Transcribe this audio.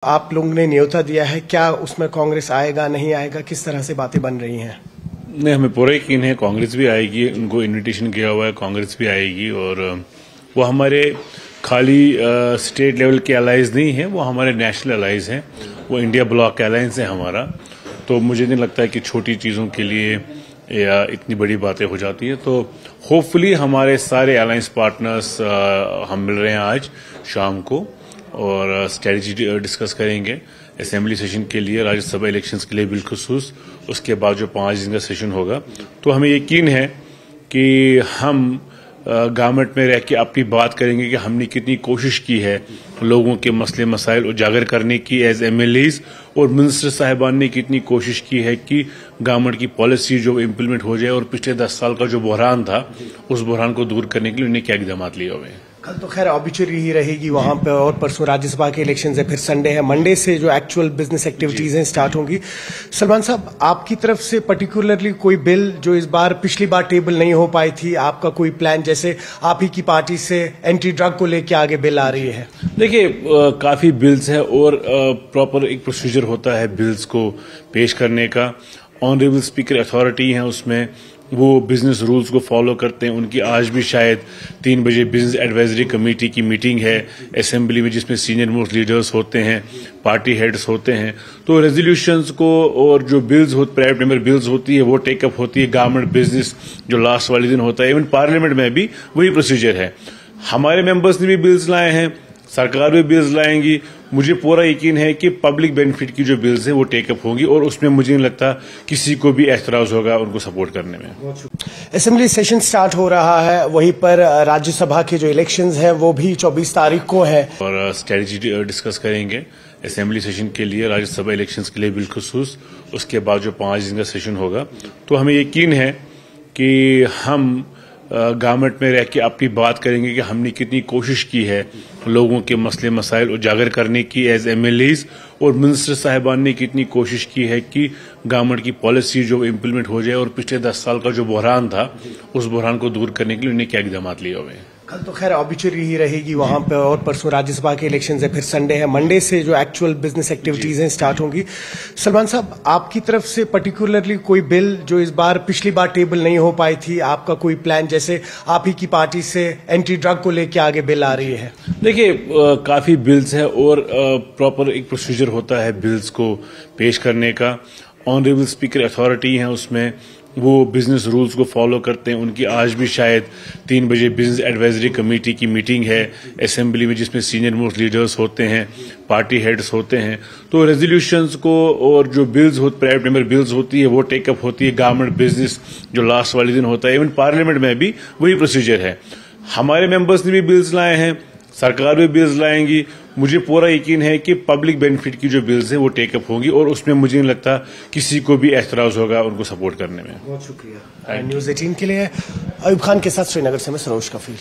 آپ لوگوں نے نیوتا دیا ہے، کیا اس میں کانگریس آئے گا نہیں آئے گا، کس طرح سے باتیں بن رہی ہیں؟ نہیں، ہمیں پورا یقین ہے کانگریس بھی آئے گی، ان کو انویٹیشن کیا ہوا ہے، کانگریس بھی آئے گی، اور وہ ہمارے خالی اسٹیٹ لیول کے الائز نہیں ہیں، وہ ہمارے نیشنل الائز ہیں، وہ انڈیا بلاک الائنس ہے ہمارا. تو مجھے نہیں لگتا ہے کہ چھوٹی چیزوں کے لیے یا اتنی بڑی باتیں ہو جاتی ہیں. تو ہوپ فلی ہمارے سارے الائنس پارٹنرز ہم مل رہے ہیں آج شام کو اور اسٹریٹجی ڈسکس کریں گے اسمبلی سیشن کے لیے، راجیہ سبھا الیکشنز کے لیے بالخصوص. اس کے بعد جو 5 دن کا سیشن ہوگا، تو ہمیں یقین ہے کہ ہم گورنمنٹ میں رہ کے اپنی بات کریں گے کہ ہم نے کتنی کوشش کی ہے لوگوں کے مسئلے مسائل اجاگر کرنے کی ایز ایم ایل ایز، اور منسٹر صاحبان نے کتنی کوشش کی ہے کہ گورنمنٹ کی پالیسی جو امپلیمنٹ ہو جائے، اور پچھلے 10 سال کا جو بحران تھا اس بحران کو دور کرنے کے لیے انہیں کیا اقدامات لیے ہوئے ہیں. کل تو خیر آبیچری ہی رہے گی وہاں پہ، اور پرسوں راجیہ سبھا کے الیکشنز ہے، پھر سنڈے ہے، منڈے سے جو ایکچوئل بزنس ایکٹیویٹیز ہیں سٹارٹ ہوں گی. سلمان صاحب، آپ کی طرف سے پرٹیکولرلی کوئی بل جو اس بار پچھلی بار ٹیبل نہیں ہو پائی تھی، آپ کا کوئی پلان، جیسے آپ ہی کی پارٹی سے اینٹی ڈرگ کو لے کے آگے بل آ رہی ہے؟ دیکھیے، کافی بلز ہیں اور پراپر ایک پروسیجر ہوتا ہے بلز کو پیش کرنے کا. آنریبل اسپیکر اتھارٹی ہیں اس میں، وہ بزنس رولز کو فالو کرتے ہیں. ان کی آج بھی شاید 3 بجے بزنس ایڈوائزری کمیٹی کی میٹنگ ہے اسمبلی میں، جس میں سینئر موسٹ لیڈرز ہوتے ہیں، پارٹی ہیڈز ہوتے ہیں. تو ریزولوشنز کو اور جو بلز پرائیویٹ ممبر بلز ہوتی ہے وہ ٹیک اپ ہوتی ہے. گورنمنٹ بزنس جو لاسٹ والے دن ہوتا ہے، ایون پارلیمنٹ میں بھی وہی پروسیجر ہے. ہمارے ممبرز نے بھی بلز لائے ہیں، سرکار بھی بلز لائیں گی. مجھے پورا یقین ہے کہ پبلک بینیفٹ کی جو بلز ہیں وہ ٹیک اپ ہوں گی، اور اس میں مجھے نہیں لگتا کسی کو بھی اعتراض ہوگا ان کو سپورٹ کرنے میں. اسمبلی سیشن سٹارٹ ہو رہا ہے، وہیں پر راجیہ سبھا کے جو الیکشنز ہیں وہ بھی 24 تاریخ کو ہیں، اور اسٹریٹجی ڈسکس کریں گے اسمبلی سیشن کے لیے، راجیہ سبھا الیکشنز کے لیے بالخصوص. اس کے بعد جو 5 دن کا سیشن ہوگا، تو ہمیں یقین ہے کہ ہم گورنمنٹ میں رہ کے اپنی بات کریں گے کہ ہم نے کتنی کوشش کی ہے لوگوں کے مسئلے مسائل اجاگر کرنے کی ایز ایم ایل ایز، اور منسٹر صاحبان نے کتنی کوشش کی ہے کہ گورنمنٹ کی پالیسی جو امپلیمنٹ ہو جائے، اور پچھلے 10 سال کا جو بحران تھا اس بحران کو دور کرنے کے لیے انہیں کیا اقدامات لیے ہوئے ہیں. کل تو خیر آبیچری ہی رہے گی وہاں پہ، اور پرسوں راجیہ سبھا کے الیکشنز ہے، پھر سنڈے ہے، منڈے سے جو ایکچوئل بزنس ایکٹیویٹیز ہیں سٹارٹ ہوں گی. سلمان صاحب، آپ کی طرف سے پرٹیکولرلی کوئی بل جو اس بار پچھلی بار ٹیبل نہیں ہو پائی تھی، آپ کا کوئی پلان، جیسے آپ ہی کی پارٹی سے اینٹی ڈرگ کو لے کے آگے بل آ رہی ہے؟ دیکھیے، کافی بلز ہیں اور پراپر ایک پروسیجر ہوتا ہے بلز کو پیش کرنے کا. آنریبل اسپیکر اتھارٹی ہیں اس میں، وہ بزنس رولز کو فالو کرتے ہیں. ان کی آج بھی شاید 3 بجے بزنس ایڈوائزری کمیٹی کی میٹنگ ہے اسمبلی میں، جس میں سینئر موسٹ لیڈرز ہوتے ہیں، پارٹی ہیڈز ہوتے ہیں. تو ریزولوشنز کو اور جو بلز پرائیویٹ ممبر بلز ہوتی ہے وہ ٹیک اپ ہوتی ہے. گورنمنٹ بزنس جو لاسٹ والے دن ہوتا ہے، ایون پارلیمنٹ میں بھی وہی پروسیجر ہے. ہمارے ممبرز نے بھی بلز لائے ہیں، سرکار بھی بلز لائیں گی. مجھے پورا یقین ہے کہ پبلک بینیفٹ کی جو بلز ہیں وہ ٹیک اپ ہوں گی، اور اس میں مجھے نہیں لگتا کسی کو بھی اعتراض ہوگا ان کو سپورٹ کرنے میں. بہت شکریہ. نیوز 18 کے لیے ایوب خان کے ساتھ سری نگر سے میں سروش کفیل.